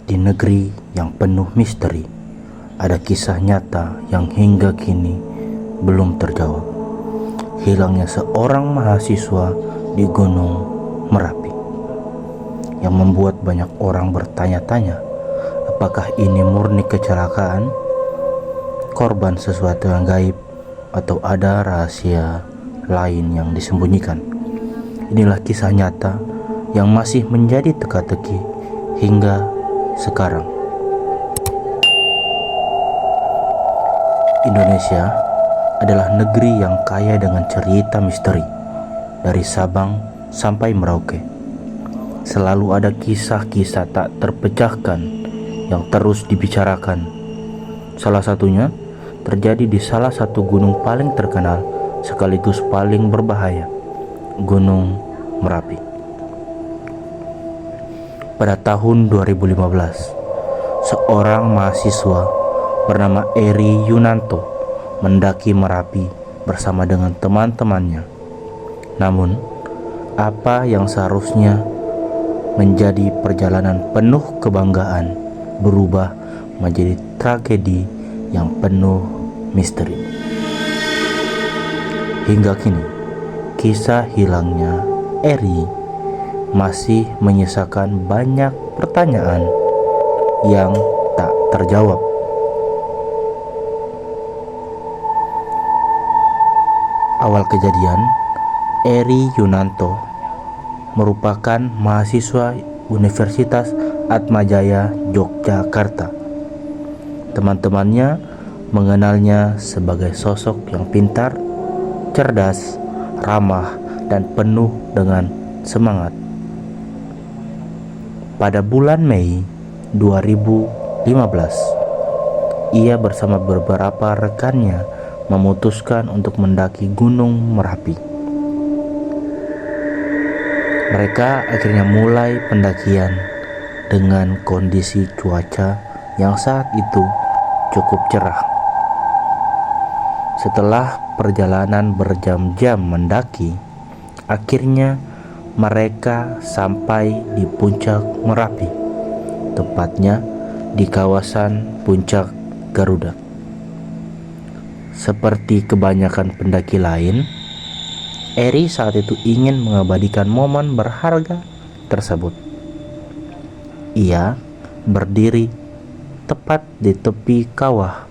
Di negeri yang penuh misteri, ada kisah nyata yang hingga kini belum terjawab. Hilangnya seorang mahasiswa di Gunung Merapi, yang membuat banyak orang bertanya-tanya, apakah ini murni kecelakaan, korban sesuatu yang gaib, atau ada rahasia lain yang disembunyikan. Inilah kisah nyata yang masih menjadi teka-teki hingga sekarang. Indonesia adalah negeri yang kaya dengan cerita misteri. Dari Sabang sampai Merauke, selalu ada kisah-kisah tak terpecahkan yang terus dibicarakan. Salah satunya terjadi di salah satu gunung paling terkenal sekaligus paling berbahaya, Gunung Merapi. Pada tahun 2015, seorang mahasiswa bernama Eri Yunanto mendaki Merapi bersama dengan teman-temannya. Namun, apa yang seharusnya menjadi perjalanan penuh kebanggaan berubah menjadi tragedi yang penuh misteri. Hingga kini, kisah hilangnya Eri masih menyisakan banyak pertanyaan yang tak terjawab. Awal kejadian, Eri Yunanto merupakan mahasiswa Universitas Atmajaya Yogyakarta. Teman-temannya mengenalnya sebagai sosok yang pintar, cerdas, ramah, dan penuh dengan semangat. Pada bulan Mei 2015, ia bersama beberapa rekannya memutuskan untuk mendaki Gunung Merapi. Mereka akhirnya mulai pendakian dengan kondisi cuaca yang saat itu cukup cerah. Setelah perjalanan berjam-jam mendaki, akhirnya mereka sampai di puncak Merapi, tepatnya di kawasan Puncak Garuda. Seperti kebanyakan pendaki lain, Eri saat itu ingin mengabadikan momen berharga tersebut. Ia berdiri tepat di tepi kawah,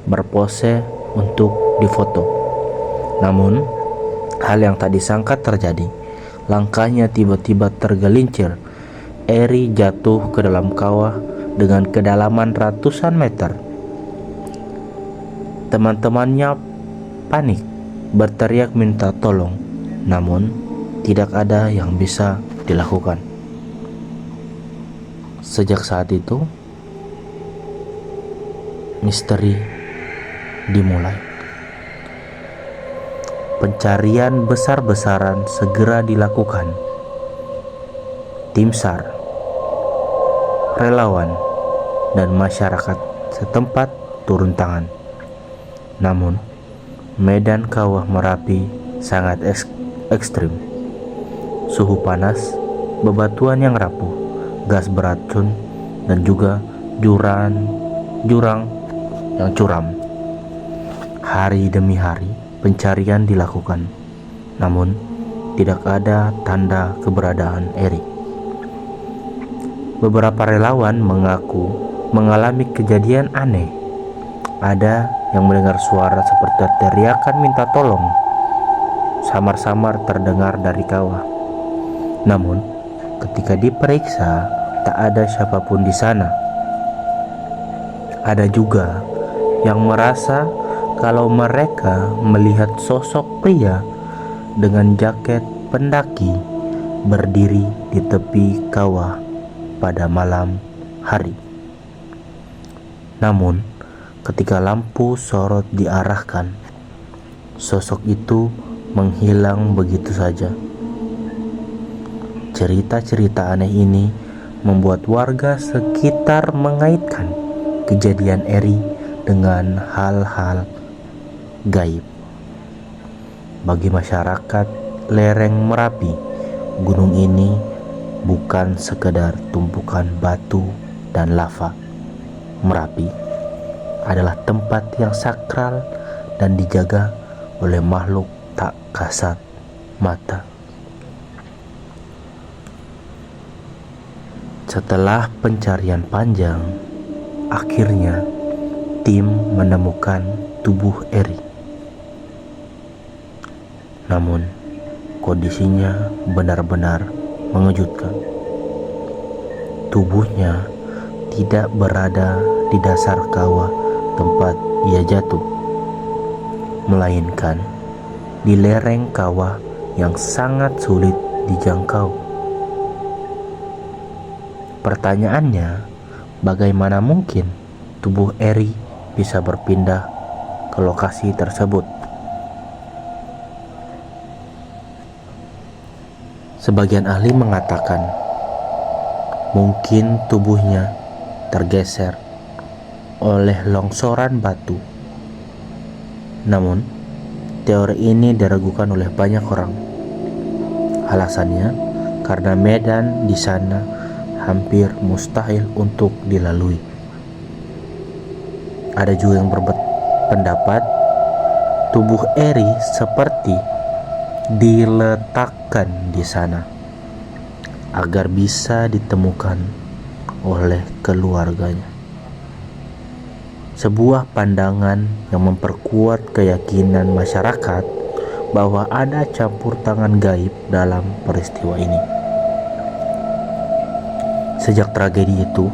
berpose untuk difoto. Namun, hal yang tak disangka terjadi. Langkahnya tiba-tiba tergelincir. Eri jatuh ke dalam kawah dengan kedalaman ratusan meter. Teman-temannya panik, berteriak minta tolong, namun tidak ada yang bisa dilakukan. Sejak saat itu, misteri dimulai. Pencarian besar-besaran segera dilakukan. Tim SAR, relawan, dan masyarakat setempat turun tangan. Namun, medan kawah Merapi sangat ekstrim. Suhu panas, bebatuan yang rapuh, gas beracun, dan juga jurang yang curam. Hari demi hari pencarian dilakukan, namun tidak ada tanda keberadaan Eri. Beberapa relawan mengaku mengalami kejadian aneh. Ada yang mendengar suara seperti teriakan minta tolong, samar-samar terdengar dari kawah. Namun, ketika diperiksa, tak ada siapapun di sana. Ada juga yang merasa kalau mereka melihat sosok pria dengan jaket pendaki berdiri di tepi kawah pada malam hari. Namun, ketika lampu sorot diarahkan, sosok itu menghilang begitu saja. Cerita-cerita aneh ini membuat warga sekitar mengaitkan kejadian Eri dengan hal-hal gaib. Bagi masyarakat lereng Merapi, gunung ini bukan sekedar tumpukan batu dan lava. Merapi adalah tempat yang sakral dan dijaga oleh makhluk tak kasat mata. Setelah pencarian panjang, akhirnya tim menemukan tubuh Eri. Namun, kondisinya benar-benar mengejutkan. Tubuhnya tidak berada di dasar kawah tempat ia jatuh, melainkan di lereng kawah yang sangat sulit dijangkau. Pertanyaannya, bagaimana mungkin tubuh Eri bisa berpindah ke lokasi tersebut? Sebagian ahli mengatakan mungkin tubuhnya tergeser oleh longsoran batu. Namun, teori ini diragukan oleh banyak orang. Alasannya karena medan di sana hampir mustahil untuk dilalui. Ada juga yang berpendapat tubuh Eri seperti diletakkan di sana agar bisa ditemukan oleh keluarganya. Sebuah pandangan yang memperkuat keyakinan masyarakat bahwa ada campur tangan gaib dalam peristiwa ini. Sejak tragedi itu,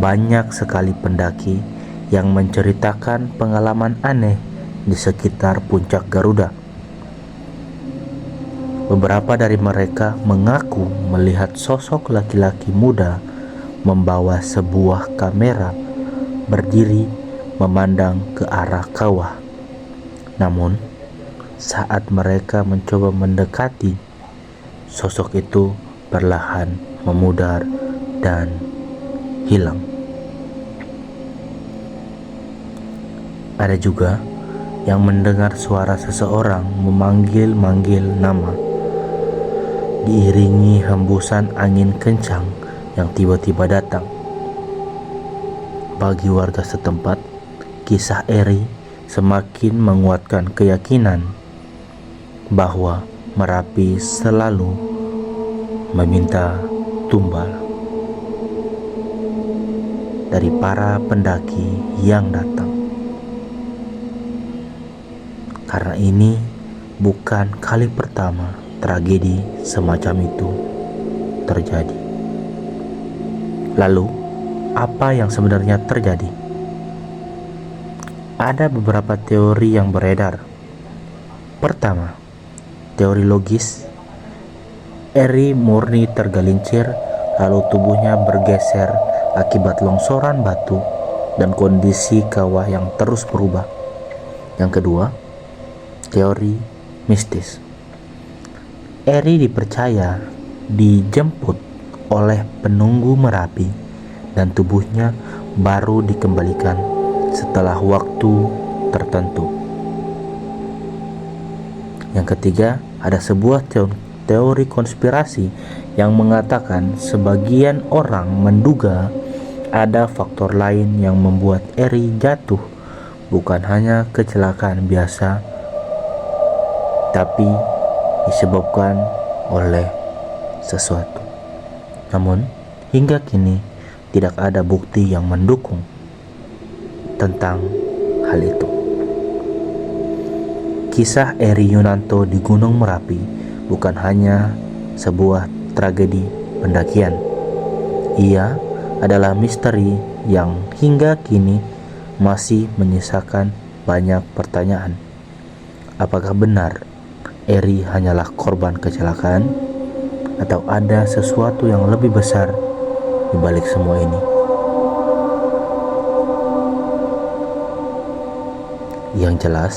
banyak sekali pendaki yang menceritakan pengalaman aneh di sekitar puncak Garuda. Beberapa dari mereka mengaku melihat sosok laki-laki muda membawa sebuah kamera berdiri memandang ke arah kawah. Namun, saat mereka mencoba mendekati, sosok itu perlahan memudar dan hilang. Ada juga yang mendengar suara seseorang memanggil-manggil nama, diiringi hembusan angin kencang yang tiba-tiba datang. Bagi warga setempat, kisah Eri semakin menguatkan keyakinan bahwa Merapi selalu meminta tumbal dari para pendaki yang datang. Karena ini bukan kali pertama tragedi semacam itu terjadi. Lalu, apa yang sebenarnya terjadi? Ada beberapa teori yang beredar. Pertama, teori logis. Eri murni tergelincir, lalu tubuhnya bergeser akibat longsoran batu dan kondisi kawah yang terus berubah. Yang kedua, teori mistis. Eri dipercaya dijemput oleh penunggu Merapi dan tubuhnya baru dikembalikan setelah waktu tertentu. Yang ketiga, ada sebuah teori konspirasi yang mengatakan sebagian orang menduga ada faktor lain yang membuat Eri jatuh, bukan hanya kecelakaan biasa, tapi disebabkan oleh sesuatu. Namun, hingga kini tidak ada bukti yang mendukung tentang hal itu. Kisah Eri Yunanto di Gunung Merapi bukan hanya sebuah tragedi pendakian. Ia adalah misteri yang hingga kini masih menyisakan banyak pertanyaan. Apakah benar Eri hanyalah korban kecelakaan, atau ada sesuatu yang lebih besar di balik semua ini? Yang jelas,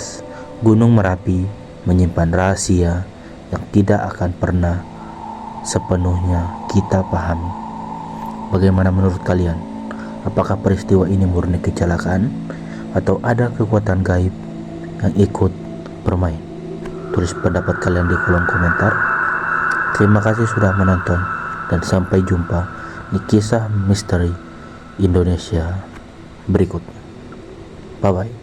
Gunung Merapi menyimpan rahasia yang tidak akan pernah sepenuhnya kita pahami. Bagaimana menurut kalian? Apakah peristiwa ini murni kecelakaan atau ada kekuatan gaib yang ikut bermain? Tulis pendapat kalian di kolom komentar. Terima kasih sudah menonton dan sampai jumpa di kisah misteri Indonesia berikutnya. Bye bye.